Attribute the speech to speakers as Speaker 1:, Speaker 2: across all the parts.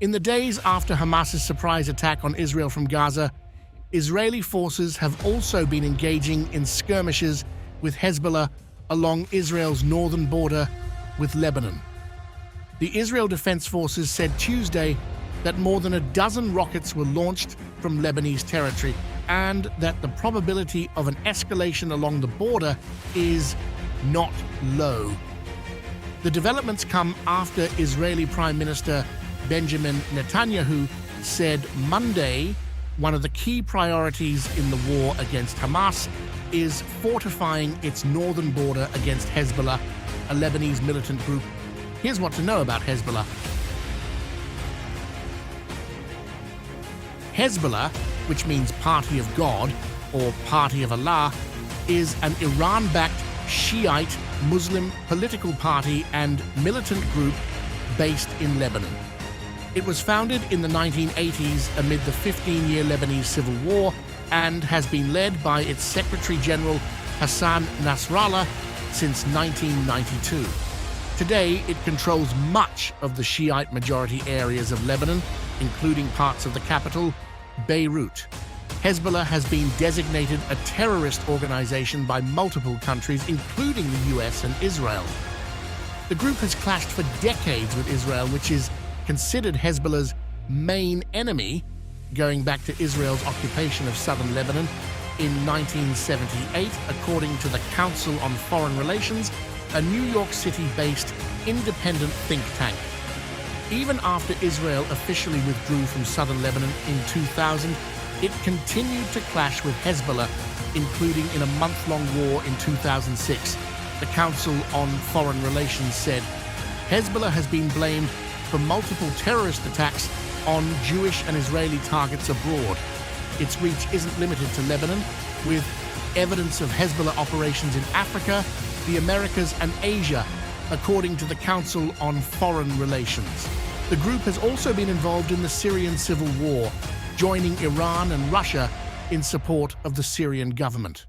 Speaker 1: In the days after Hamas's surprise attack on Israel from Gaza, Israeli forces have also been engaging in skirmishes with Hezbollah along Israel's northern border with Lebanon. The Israel Defense Forces said Tuesday that more than a dozen rockets were launched from Lebanese territory and that the probability of an escalation along the border is not low. The developments come after Israeli Prime Minister Benjamin Netanyahu said Monday one of the key priorities in the war against Hamas is fortifying its northern border against Hezbollah, a Lebanese militant group. Here's what to know about Hezbollah. Hezbollah, which means Party of God or Party of Allah, is an Iran-backed Shiite Muslim political party and militant group based in Lebanon. It was founded in the 1980s amid the 15-year Lebanese civil war and has been led by its Secretary General Hassan Nasrallah since 1992. Today, it controls much of the Shiite majority areas of Lebanon, including parts of the capital, Beirut. Hezbollah has been designated a terrorist organization by multiple countries, including the US and Israel. The group has clashed for decades with Israel, which is considered Hezbollah's main enemy, going back to Israel's occupation of southern Lebanon in 1978, according to the Council on Foreign Relations, a New York City-based independent think tank. Even after Israel officially withdrew from southern Lebanon in 2000, it continued to clash with Hezbollah, including in a month-long war in 2006. The Council on Foreign Relations said Hezbollah has been blamed for multiple terrorist attacks on Jewish and Israeli targets abroad. Its reach isn't limited to Lebanon, with evidence of Hezbollah operations in Africa, the Americas, and Asia, according to the Council on Foreign Relations. The group has also been involved in the Syrian civil war, joining Iran and Russia in support of the Syrian government.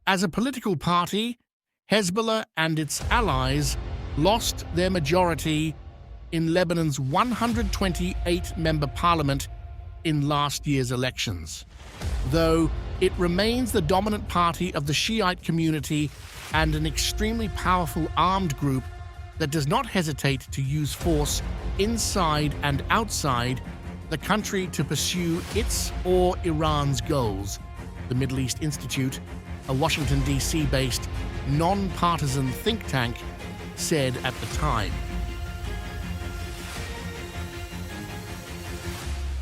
Speaker 1: As a political party, Hezbollah and its allies lost their majority in Lebanon's 128-member parliament in last year's elections, though it remains the dominant party of the Shiite community and an extremely powerful armed group that does not hesitate to use force inside and outside the country to pursue its or Iran's goals, the Middle East Institute, a Washington, D.C.-based non-partisan think tank, said at the time.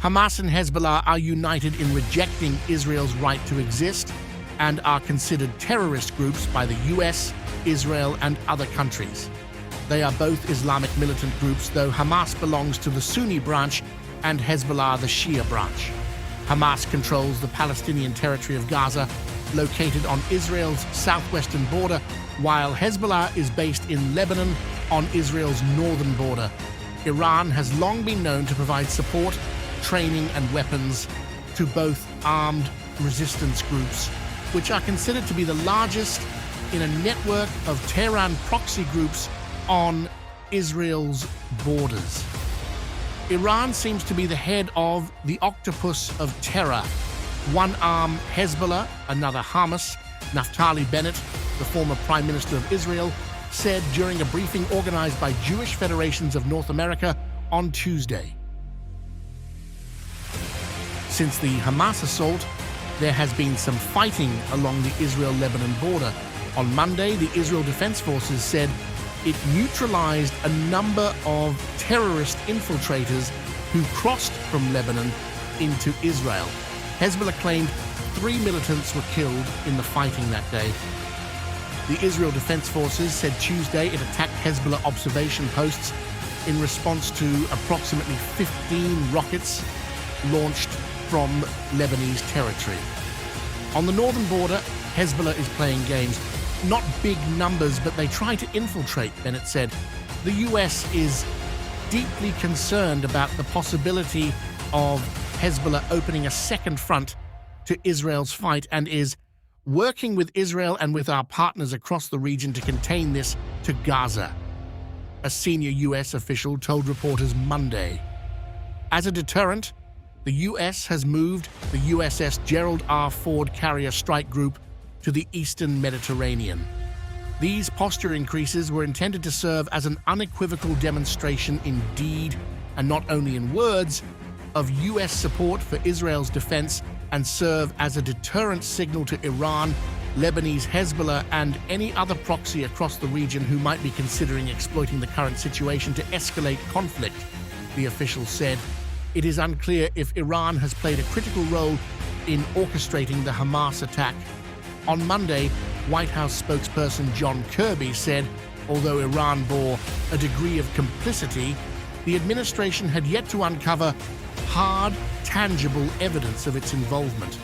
Speaker 1: Hamas and Hezbollah are united in rejecting Israel's right to exist and are considered terrorist groups by the US, Israel, and other countries. They are both Islamic militant groups, though Hamas belongs to the Sunni branch and Hezbollah the Shia branch. Hamas controls the Palestinian territory of Gaza, located on Israel's southwestern border, while Hezbollah is based in Lebanon on Israel's northern border. Iran has long been known to provide support, training, and weapons to both armed resistance groups, which are considered to be the largest in a network of Tehran proxy groups on Israel's borders. Iran seems to be the head of the octopus of terror. One arm Hezbollah, another Hamas. Naftali Bennett, the former Prime Minister of Israel, said during a briefing organized by Jewish Federations of North America on Tuesday. Since the Hamas assault, there has been some fighting along the Israel-Lebanon border. On Monday, the Israel Defense Forces said it neutralized a number of terrorist infiltrators who crossed from Lebanon into Israel. Hezbollah claimed 3 militants were killed in the fighting that day. The Israel Defense Forces said Tuesday it attacked Hezbollah observation posts in response to approximately 15 rockets launched from Lebanese territory. On the northern border, Hezbollah is playing games. Not big numbers, but they try to infiltrate, Bennett said. The US is deeply concerned about the possibility of Hezbollah opening a second front to Israel's fight and is working with Israel and with our partners across the region to contain this to Gaza, a senior US official told reporters Monday. As a deterrent, the U.S. has moved the USS Gerald R. Ford Carrier Strike Group to the eastern Mediterranean. These posture increases were intended to serve as an unequivocal demonstration in deed, and not only in words, of U.S. support for Israel's defense, and serve as a deterrent signal to Iran, Lebanese Hezbollah, and any other proxy across the region who might be considering exploiting the current situation to escalate conflict, the official said. It is unclear if Iran has played a critical role in orchestrating the Hamas attack. On Monday, White House spokesperson John Kirby said, although Iran bore a degree of complicity, the administration had yet to uncover hard, tangible evidence of its involvement.